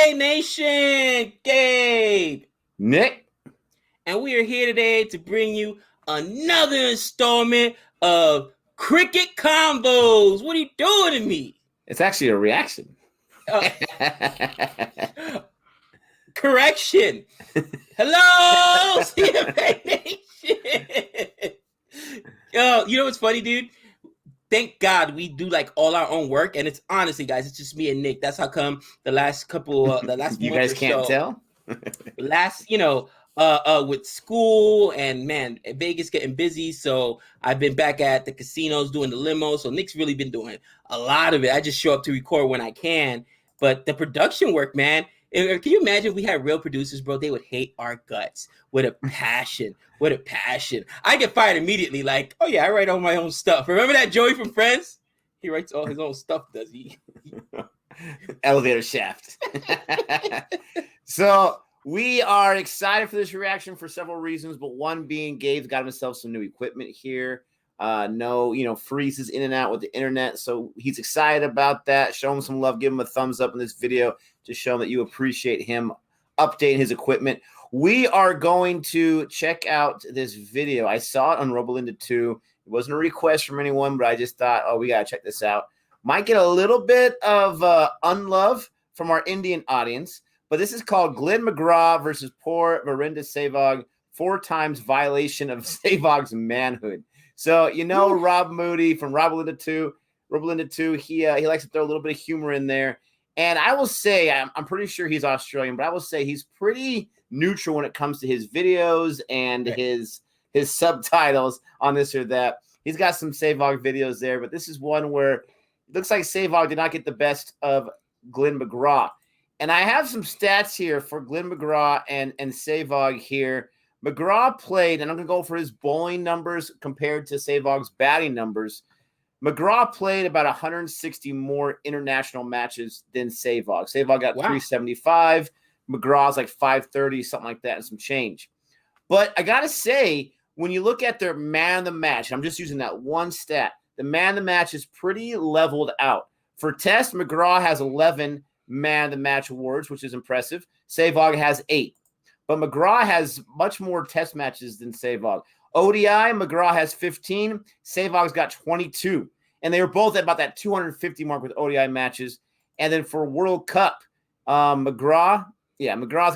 McGrath Nation, Gabe, Nick, and we are here today to bring you another installment of Cricket Combos. What are you doing to me? it's actually a reaction. Correction. Hello, CFA Nation. You know what's funny, dude? Thank God we do like all our own work, and it's honestly, guys, it's just me and Nick. That's how come the last you guys can't tell. With school and man, Vegas getting busy, so I've been back at the casinos doing the limo. So Nick's really been doing a lot of it. I just show up to record when I can, but the production work, man. Can you imagine if we had real producers, bro? They would hate our guts with a passion. With a passion. I get fired immediately. Like, oh yeah, I write all my own stuff. Remember that Joey from Friends? He writes all his own stuff, does he? Elevator shaft. So we are excited for this reaction for several reasons, but one being Gabe's got himself some new equipment here. No, freezes in and out with the internet. So he's excited about that. Show him some love. Give him a thumbs up in this video to show him that you appreciate him updating his equipment. We are going to check out this video. I saw it on Robolinda 2. It wasn't a request from anyone, but I just thought, oh, we got to check this out. Might get a little bit of unlove from our Indian audience, but this is called Glenn McGrath versus poor Virender Sehwag, 4 times violation of Sehwag's manhood. So, Rob Moody from Robolinda 2, he likes to throw a little bit of humor in there. And I will say, I'm pretty sure he's Australian, but I will say he's pretty neutral when it comes to his videos and his subtitles on this or that. He's got some Sehwag videos there, but this is one where it looks like Sehwag did not get the best of Glenn McGrath. And I have some stats here for Glenn McGrath and Sehwag here. McGrath played, and I'm going to go for his bowling numbers compared to Sehwag's batting numbers. McGrath played about 160 more international matches than Sehwag. Sehwag got 375. McGrath's like 530, something like that, and some change. But I got to say, when you look at their man of the match, I'm just using that one stat, the man of the match is pretty leveled out. For Test, McGrath has 11 man of the match awards, which is impressive. Sehwag has 8. But McGrath has much more Test matches than Sehwag. ODI, McGrath has 15. Sehwag's got 22. And they were both at about that 250 mark with ODI matches. And then for World Cup, McGrath's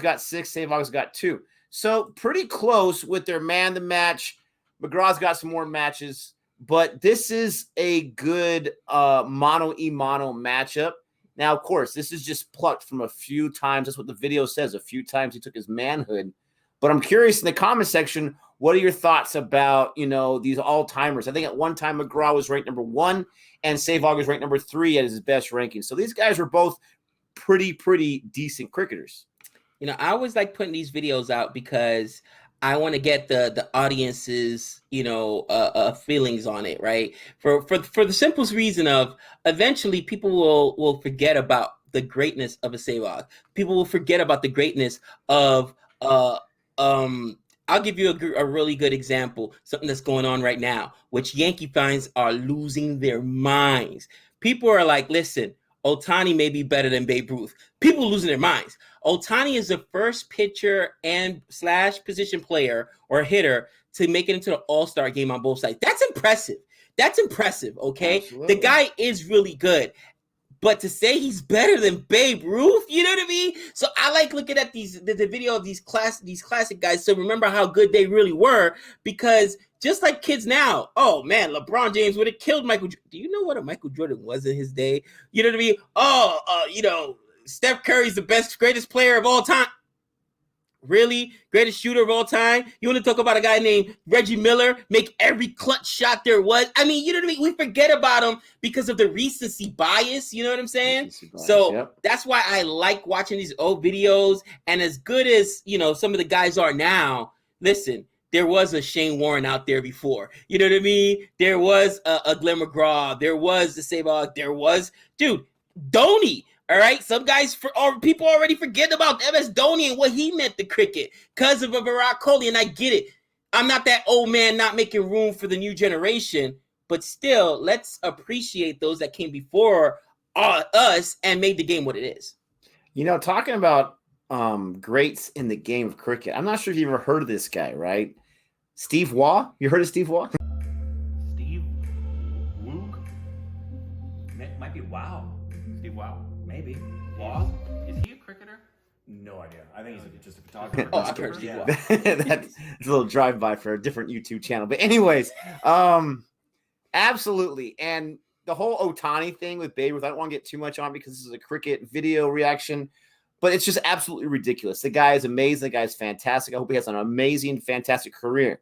got 6. Sehwag's got 2. So pretty close with their man the match. McGrath's got some more matches. But this is a good mono-e-mono matchup. Now, of course, this is just plucked from a few times. That's what the video says. A few times he took his manhood. But I'm curious in the comment section, what are your thoughts about, these all-timers? I think at one time McGrath was ranked number 1 and Sehwag was ranked number 3 at his best ranking. So these guys were both pretty decent cricketers. I always like putting these videos out because I want to get the audience's, feelings on it, right? For the simplest reason of eventually people will forget about the greatness of a Sehwag. People will forget about the greatness of I'll give you a really good example, something that's going on right now, which Yankee fans are losing their minds. People are like, listen, Ohtani may be better than Babe Ruth. People losing their minds. Ohtani is the first pitcher and / position player or hitter to make it into the All-Star game on both sides. That's impressive, okay? Absolutely. The guy is really good. But to say he's better than Babe Ruth, you know what I mean? So I like looking at the video of these classic guys to remember how good they really were, because just like kids now, oh man, LeBron James would have killed Michael. Do you know what a Michael Jordan was in his day? You know what I mean? Steph Curry's the greatest player of all time. Really? Greatest shooter of all time? You want to talk about a guy named Reggie Miller, make every clutch shot there was? I mean, you know what I mean? We forget about him because of the recency bias, you know what I'm saying? That's why I like watching these old videos. And as good as, some of the guys are now, listen, there was a Shane Warren out there before. You know what I mean? There was a Glenn McGrath. There was the Sehwag. There was, Dhoni. All right, some guys, people already forget about MS Dhoni and what he meant to cricket because of a Virat Kohli, and I get it. I'm not that old man not making room for the new generation, but still, let's appreciate those that came before us and made the game what it is. You know, talking about greats in the game of cricket, I'm not sure if you've ever heard of this guy, right? Steve Waugh. You heard of Steve Waugh? Steve Woog? Might be Wow. Steve Wow? Maybe. Waugh? Is he a cricketer? No idea. I think he's just a photographer. Oh, I've heard Steve Waugh. That's a little drive-by for a different YouTube channel. But anyways, absolutely. And the whole Ohtani thing with Babe Ruth, I don't want to get too much on because this is a cricket video reaction, but it's just absolutely ridiculous. The guy is amazing. The guy is fantastic. I hope he has an amazing, fantastic career.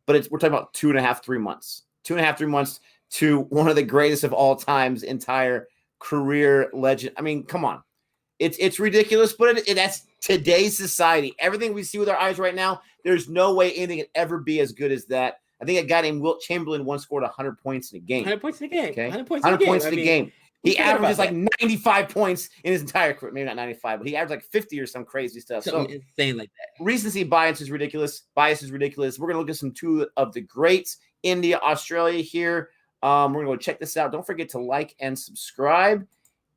But we're talking about 2.5, 3 months. 2.5, 3 months to one of the greatest of all time's entire career legend. I mean, come on. It's ridiculous, but that's today's society. Everything we see with our eyes right now, there's no way anything could ever be as good as that. I think a guy named Wilt Chamberlain once scored 100 points in a game. 100 points in a game. Okay? 100 points 100 in a game. points in a game. He averages like that? 95 points in his entire career. Maybe not 95, but he averaged like 50 or some crazy stuff. Something insane like that. Recency bias is ridiculous. We're going to look at some two of the greats, India, Australia here. We're going to go check this out. Don't forget to like and subscribe.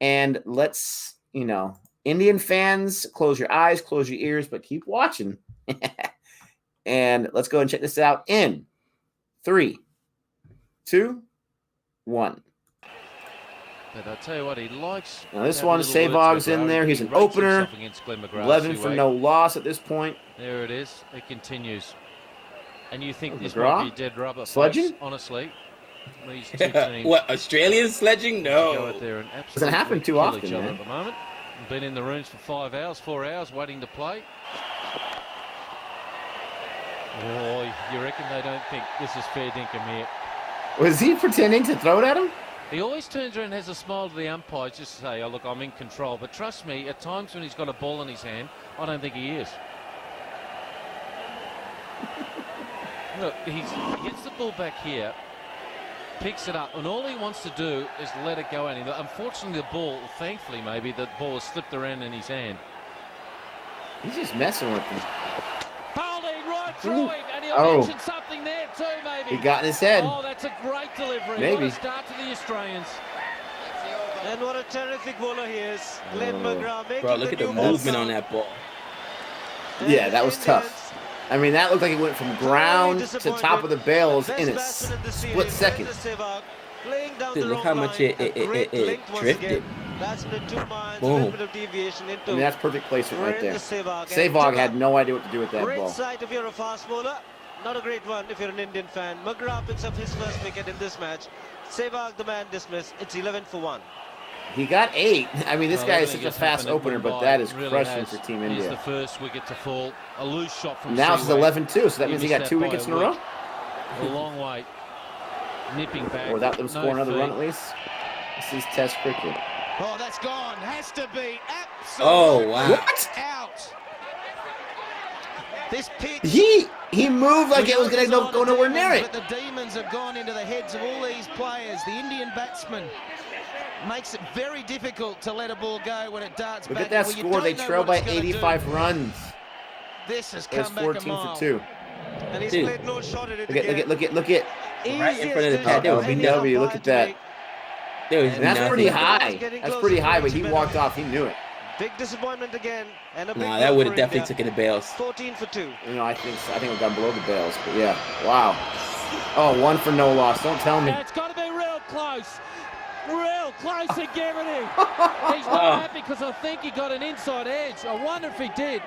And let's, Indian fans, close your eyes, close your ears, but keep watching. And let's go and check this out in 3, 2, 1. But I tell you what, he likes. Now this one, Sehwag's in there. He's an opener. 11 for no loss at this point. There it is. It continues. And you think this McGrath? might be dead rubber Sledging? face, honestly. These two teams What, Australian sledging? go No. out there and Doesn't happen too kill often, each other man. at the moment. Been in the rooms for 4 hours waiting to play. Oh, you reckon they don't think this is fair dinkum here? Was he pretending to throw it at him? He always turns around and has a smile to the umpire just to say, oh, look, I'm in control. But trust me, at times when he's got a ball in his hand, I don't think he is. Look, he hits the ball back here, picks it up, and all he wants to do is let it go at him. Unfortunately, the ball, thankfully maybe, the ball has slipped around in his hand. He's just messing with him. Holding right through him, and he'll mention something there too, maybe. He got in his head. Oh, that's a great delivery. Maybe. What a start to the Australians. And what a terrific bowler he is. Glenn McGrath making Bro, look at the movement on that ball. Yeah, that was tough. I mean, that looked like it went from ground to top of the bales in a split second. Dude, look how much it drifted. Boom. I mean, that's perfect placement right there. Sehwag had no idea what to do with that Great ball. sight if you're a fast bowler. Not a great one if you're an Indian fan. McGrath picks up his first wicket in this match. Sehwag, the man, dismissed. It's 11 for 1. He got 8. I mean, this guy is such a Everything fast has happened opener, at but Mumbai. that is It really crushing has. for Team He's the India. first wicket to fall. A loose shot from Now it's Sehwag. 11-2, so that means he got missed 2 that by wickets a in a row. week. A long way. Nipping back. Or without them scoring another feet. run at least. This is Test cricket. Oh, that's gone. Has to be absolutely Oh, wow. What? out. This pitch. He moved like it was going to go nowhere near it. But the demons have gone into the heads of all these players. The Indian batsman makes it very difficult to let a ball go when it darts Look back. at that Well, you score. don't They know trail what by it's gonna 85 do. runs. This has It's come back a 14 mile. for 2. And he's Dude. played no shot at it Look again. at. Right in front of the Easiest pad. decision Oh, any LBW, look umpire at to that. make. There was And that's nothing. pretty Getting high. closer That's to pretty high, but reaching he better. walked off. He knew it. Big disappointment again. And a big Nah, knock that would for have definitely India. taken the bails. 14 for 2. I think we've gone below the bails, but yeah. Wow. Oh, 1 for no loss. Don't tell me. Yeah, it's got to be real close. Real close to getting him. He's not happy because I think he got an inside edge. I wonder if he did.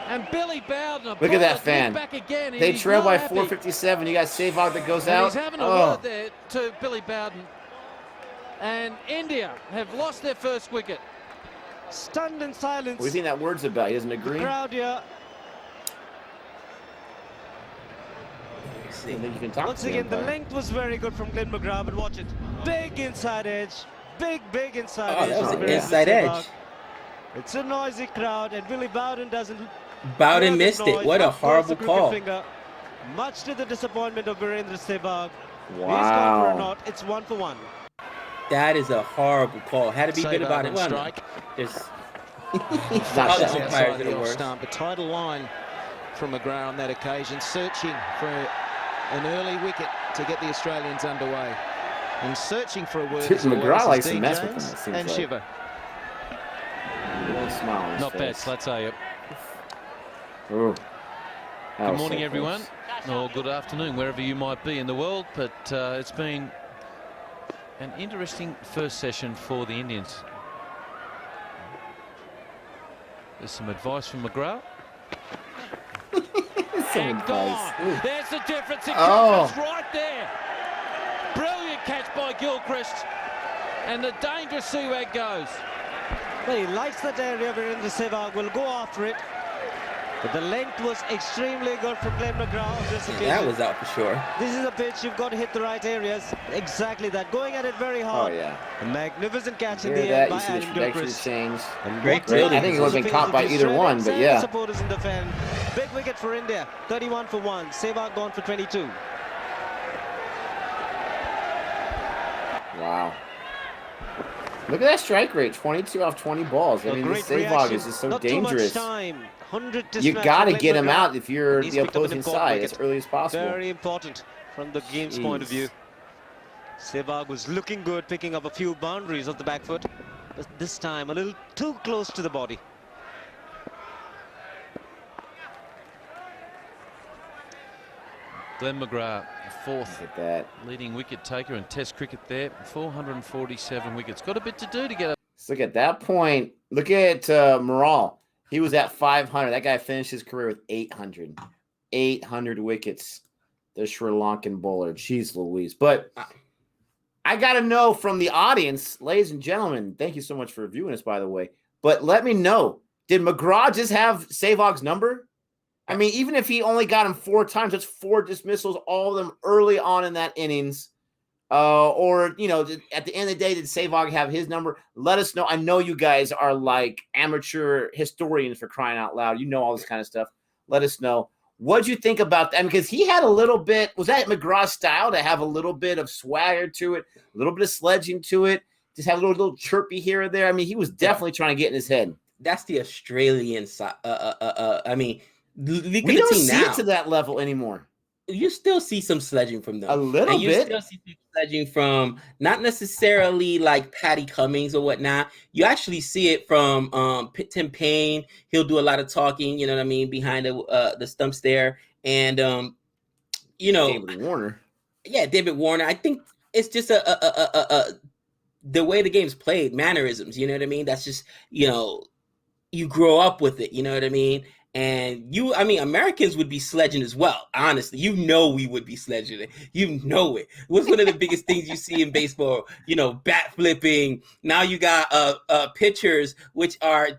And Billy Bowden. Look at that fan. Back again. They He's trail not by happy. 457. You got Sehwag that goes And out. he's having a Oh. word there to Billy Bowden. And India have lost their first wicket. Stunned in silence. What do you think that word's about? He doesn't The agree? crowd here. I think you can talk Once to again, the him, length was very good from Glenn McGrath, but watch it. Big inside edge. Big inside Oh, edge. that was from an Virender inside Sehwag. edge. It's a noisy crowd, and Billy Bowden doesn't. Bowden hear the missed it. noise. What a Up goes horrible the cricket call. finger. Much to the disappointment of Virender Sehwag. He's gone for a Wow. knot. It's 1 for 1. That is a horrible call. Had to be good about it. Well, no. strike. There's He's not Other shouting. umpires Outside are the the off worst. stump. A title line from McGrath on that occasion, searching for an early wicket to get the Australians underway. And searching for a word. Dude, as always McGrath is likes to Dean mess with Jones them, it seems and like. Shiver. smile on his Not bad, face. so I tell you. Ooh. Good morning, everyone. Or good afternoon, wherever you might be in the world. But it's been an interesting first session for the Indians. There's some advice from McGrath. Some advice. Ooh. There's the difference in confidence right there. Brilliant catch by Gilchrist. And the dangerous Sehwag goes. Well, he likes that area where the Sehwag will go after it. But the length was extremely good from Glenn McGrath on this occasion. That was out for sure. This is a pitch, you've got to hit the right areas. Exactly that. Going at it very hard. Oh, yeah. A magnificent catch in Hear the that? end by You see the Adam trajectory Gilchrist. change. And Great what fielding. I think it would have been caught by either Australians one, but and yeah. supporters in the fan. Big wicket for India. 31 for 1. Sehwag gone for 22. Wow. Look at that strike rate, 22 off 20 balls. I mean, this Sehwag is just so Not dangerous. Too much time. 100 You got to get him out if you're the opposing side as early as possible. Very important from the game's point of view. Sehwag was looking good, picking up a few boundaries of the back foot, but this time a little too close to the body. Glenn McGrath, fourth Look at that. leading wicket taker in Test cricket there. 447 wickets. Got a bit to do to get up. Let's look at that point. Look at Morale. He was at 500. That guy finished his career with 800. 800 wickets. The Sri Lankan bowler. Jeez Louise. But I got to know from the audience, ladies and gentlemen, thank you so much for viewing us, by the way. But let me know, did McGrath just have Sehwag's number? I mean, even if he only got him 4 times, that's 4 dismissals, all of them early on in that innings. Or, you know, at the end of the day, did Sehwag have his number? Let us know. I know you guys are like amateur historians for crying out loud. You know all this kind of stuff. Let us know. What'd you think about that? Because he had a little bit, was that McGrath's style to have a little bit of swagger to it, a little bit of sledging to it, just have a little chirpy here or there? I mean, he was definitely trying to get in his head. That's the Australian side. I mean, look We at the don't team see now. it to that level anymore. You still see some sledging from them. A little and you bit. still see some sledging from not necessarily like Patty Cummings or whatnot. You actually see it from Tim Payne. He'll do a lot of talking, you know what I mean, behind the stumps there. And, you know. David Warner. Yeah, David Warner. I think it's just the way the game's played, mannerisms, you know what I mean? That's just, you know, you grow up with it, you know what I mean? And Americans would be sledging as well. Honestly, you know, we would be sledging it. You know it. What's one of the biggest things you see in baseball? You know, bat flipping. Now you got pitchers, which are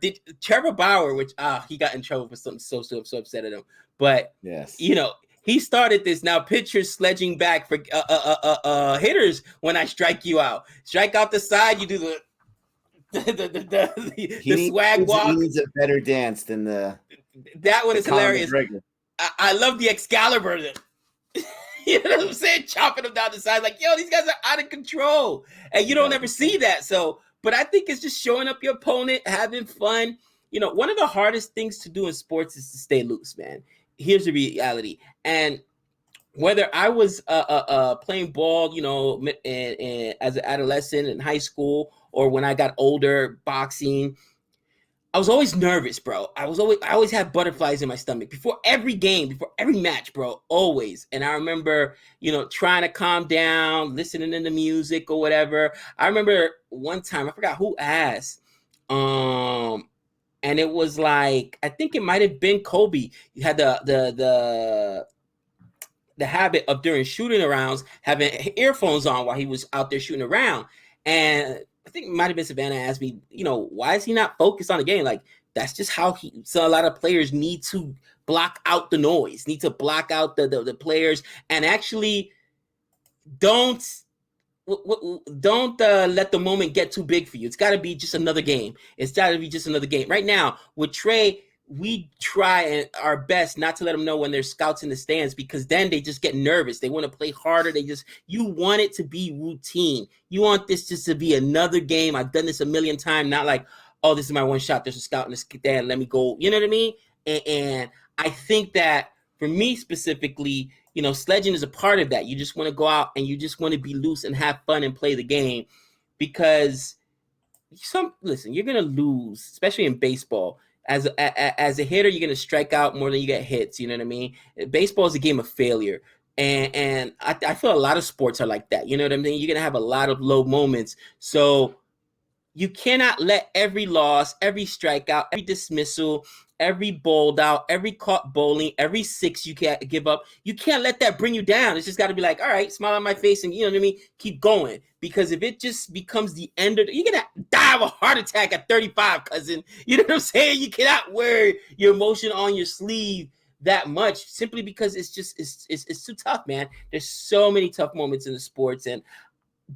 Trevor Bauer, which he got in trouble for something so upset at him. But yes, you know, he started this. Now pitchers sledging back for hitters when I strike you out. Strike out the side. You do the swag walk. He needs a better dance than the. That one is hilarious. I love the Excalibur. You know what I'm saying? Chopping them down the side. Like, yo, these guys are out of control. And you don't ever see that. So, but I think it's just showing up your opponent, having fun. You know, one of the hardest things to do in sports is to stay loose, man. Here's the reality. And whether I was playing ball, you know, as an adolescent in high school, or when I got older, boxing, I was always nervous, bro. I always had butterflies in my stomach before every game, before every match, bro, always. And I remember, you know, trying to calm down, listening to the music or whatever. I remember one time, I forgot who asked, and it was like, I think it might have been Kobe. You had the habit of during shooting rounds having earphones on while he was out there shooting around. And I think it might have been Savannah asked me, you know, why is he not focused on the game? Like, that's just how so a lot of players need to block out the noise, need to block out the players, and actually don't let the moment get too big for you. It's got to be just another game. It's got to be just another game. Right now, with Trey, we try our best not to let them know when there's scouts in the stands, because then they just get nervous. They want to play harder. You want it to be routine. You want this just to be another game. I've done this a million times. Not like, oh, this is my one shot. There's a scout in the stand. Let me go. You know what I mean? And I think that for me specifically, you know, sledging is a part of that. You just want to go out and you just want to be loose and have fun and play the game, because listen, you're gonna lose, especially in baseball. As a hitter, you're gonna strike out more than you get hits. You know what I mean? Baseball is a game of failure, and I feel a lot of sports are like that. You know what I mean? You're gonna have a lot of low moments. So you cannot let every loss, every strikeout, every dismissal, every bowled out, every caught bowling, every six you can't give up. You can't let that bring you down. It's just got to be like, all right, smile on my face, and you know what I mean? Keep going. Because if it just becomes the end of you're going to die of a heart attack at 35, cousin. You know what I'm saying? You cannot wear your emotion on your sleeve that much simply because it's too tough, man. There's so many tough moments in the sports, and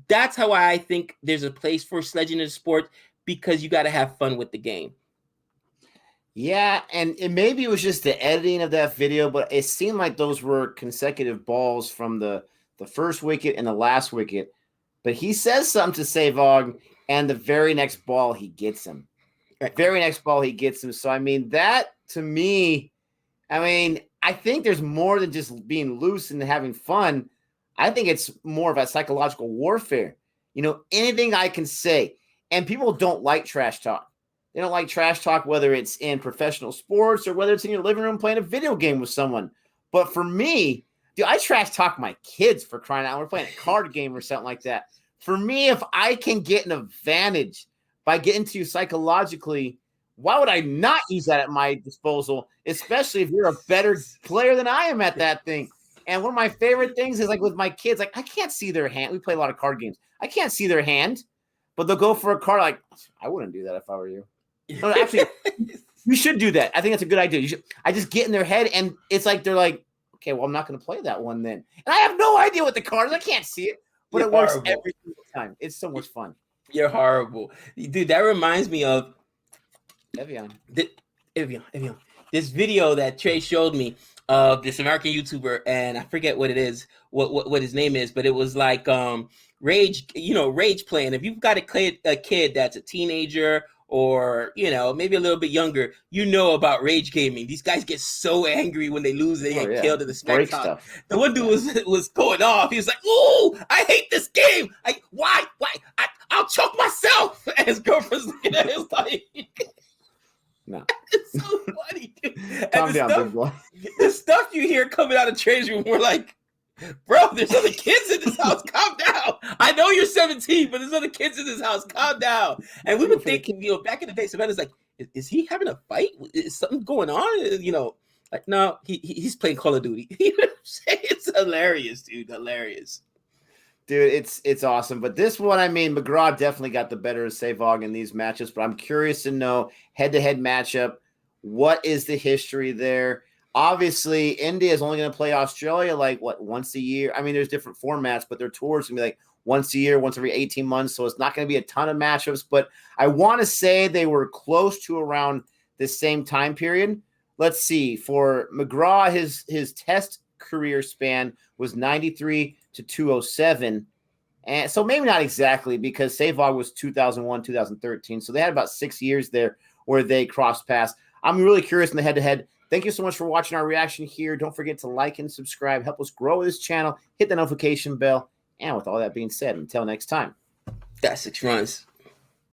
that's how I think there's a place for sledging in the sport, because you got to have fun with the game. Yeah, and maybe it was just the editing of that video, but it seemed like those were consecutive balls from the first wicket and the last wicket. But he says something to Sehwag, and the very next ball he gets him. Very next ball he gets him. So, I mean, that to me, I mean, I think there's more than just being loose and having fun. I think it's more of a psychological warfare. You know, anything I can say. And people don't like trash talk. They don't like trash talk, whether it's in professional sports or whether it's in your living room playing a video game with someone. But for me, dude, I trash talk my kids, for crying out. We're playing a card game or something like that. For me, if I can get an advantage by getting to you psychologically, why would I not use that at my disposal, especially if you're a better player than I am at that thing? And one of my favorite things is, like, with my kids, like, I can't see their hand. We play a lot of card games. I can't see their hand, but they'll go for a card. Like, I wouldn't do that if I were you. No, actually, you should do that. I think that's a good idea. I just get in their head, and it's like they're like, okay, well, I'm not going to play that one then. And I have no idea what the card is. I can't see it, but it works every single time. It's so much fun. You're horrible. Dude, that reminds me of Evian. This video that Trey showed me of this American YouTuber, and I forget what it is, what his name is, but it was like rage playing. If you've got a kid that's a teenager, or, you know, maybe a little bit younger, you know about rage gaming. These guys get so angry when they lose, they get killed in the spectacle. The one dude was going off. He was like, "Ooh, I hate this game. Why? I'll choke myself." And his girlfriend's looking at him like, no. It's so funny, dude. Calm down, big boy. The stuff you hear coming out of Trey's room, we're like, bro, there's other kids in this house. Calm down. I know you're 17, but there's other kids in this house. Calm down. And we were thinking, you know, back in the day, Savannah's like, is he having a fight? Is something going on? You know, like, no, he's playing Call of Duty. You know what I'm saying? It's hilarious, dude. Hilarious. Dude, it's awesome. But this one, I mean, McGrath definitely got the better of Sehwag in these matches. But I'm curious to know, head-to-head matchup, what is the history there? Obviously, India is only going to play Australia like, once a year? I mean, there's different formats, but their tours going to be like once a year, once every 18 months. So it's not going to be a ton of matchups. But I want to say they were close to around the same time period. Let's see. For McGrath, his test career span was 93 to 207. And so maybe not exactly, because Sehwag was 2001, 2013. So they had about 6 years there where they crossed paths. I'm really curious in the head-to-head. Thank you so much for watching our reaction here. Don't forget to like and subscribe. Help us grow this channel. Hit the notification bell. And with all that being said, until next time. That's 6 runs.